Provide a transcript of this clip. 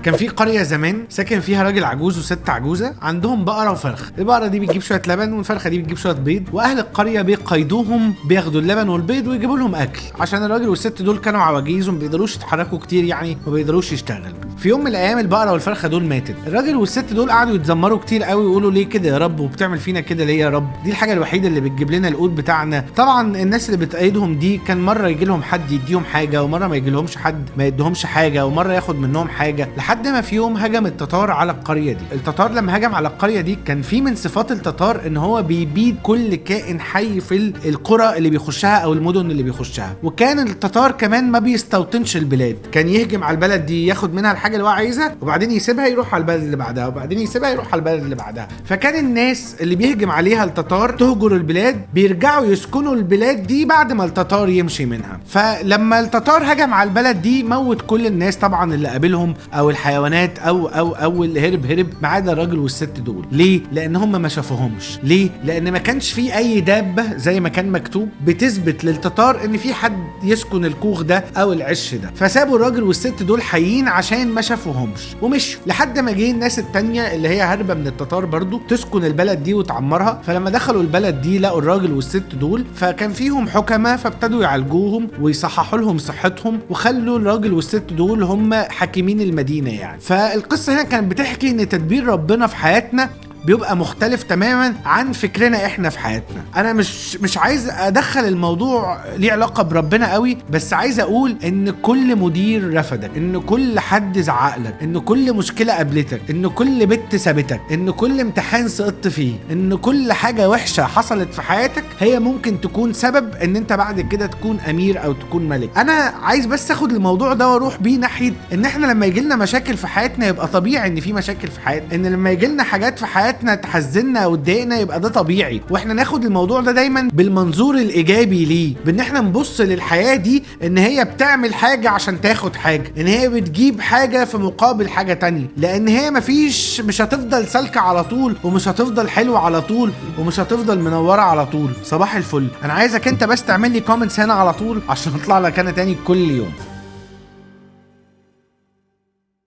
كان في قرية زمان ساكن فيها راجل عجوز وست عجوزة عندهم بقرة وفرخة. البقرة دي بتجيب شوية لبن والفرخة دي بتجيب شوية بيض، واهل القرية بيقيدوهم بياخدوا اللبن والبيض ويجيبوا لهم اكل، عشان الراجل والست دول كانوا عواجيز وما بيقدروش يتحركوا كتير، يعني ما بيقدروش يشتغلوا. في يوم من الايام البقرة والفرخة دول ماتت. الراجل والست دول قعدوا يتذمروا كتير قوي ويقولوا ليه كده يا رب، وبتعمل فينا كده ليه يا رب؟ دي الحاجة الوحيدة اللي بتجيب لنا القوت بتاعنا. طبعا الناس اللي بتقيدهم دي كان مرة يجي لهم حد يديهم حاجة، ومرة ما يجي لهمش حد ما يديهمش حاجة، ومرة ياخد منهم حاجة، لحد ما في يوم هجم التتار على القرية دي. التتار لما هجم على القرية دي كان في من صفات التتار ان هو بيبيد كل كائن حي في القرى اللي بيخشها او المدن اللي بيخشها. وكان التتار كمان ما بيستوطنش البلاد، كان يهجم على البلد دي ياخد منها الحاجة اللي هو عايزها وبعدين يسيبها يروح على البلد اللي بعدها، وبعدين يسيبها يروح على البلد اللي بعدها. فكان الناس اللي بيهجم عليها التتار تهجر البلاد بيرجعوا يسكنوا البلاد دي بعد ما التتار يمشي منها. فلما التتار هجم على البلد دي موت كل الناس طبعا اللي قابلهم او الحيوانات او اللي هرب ما عدا الراجل والست دول. ليه؟ لان هم ما شافوهمش. ليه؟ لان ما كانش في اي دابه زي ما كان مكتوب بتثبت للتتار ان في حد يسكن الكوخ ده او العش ده، فسابوا الراجل والست دول حيين عشان ما شافوهمش ومشوا، لحد ما جه الناس التانية اللي هي هربة من التتار برضو تسكن البلد دي وتعمرها. فلما دخلوا البلد دي لقوا الراجل والست دول، فكان فيهم حكماء فابتدوا يعالجوهم ويصححوا لهم صحتهم وخلوا الراجل والست دول هم حاكمين المدينة يعني. فالقصة هنا كانت بتحكي ان تدبير ربنا في حياتنا بيبقى مختلف تماما عن فكرنا احنا في حياتنا. انا مش عايز ادخل الموضوع ليه علاقة بربنا قوي، بس عايز اقول ان كل مدير رفضك، ان كل حد زعقلك، ان كل مشكلة قابلتك، ان كل بنت سابتك، ان كل امتحان سقطت فيه، ان كل حاجة وحشة حصلت في حياتك هي ممكن تكون سبب ان انت بعد كده تكون امير او تكون ملك. انا عايز بس اخد الموضوع ده واروح بيه ناحية ان احنا لما يجيلنا مشاكل في حياتنا يبقى طبيعي ان في مشاكل في حياتنا، ان لما يجيلنا حاجات في حياتنا تحزننا وتضايقنا يبقى ده طبيعي، واحنا ناخد الموضوع ده دايما بالمنظور الايجابي ليه، بان احنا نبص للحياة دي ان هي بتعمل حاجة عشان تاخد حاجة، ان هي بتجيب حاجة في مقابل حاجة تانية، لان هي مش هتفضل سالكة على طول، ومش هتفضل حلوة على طول، ومش هتفضل منورة على طول. صباح الفل. انا عايزك انت بس تعمل لي كومنتس هنا على طول عشان اطلع لك انا تاني كل يوم.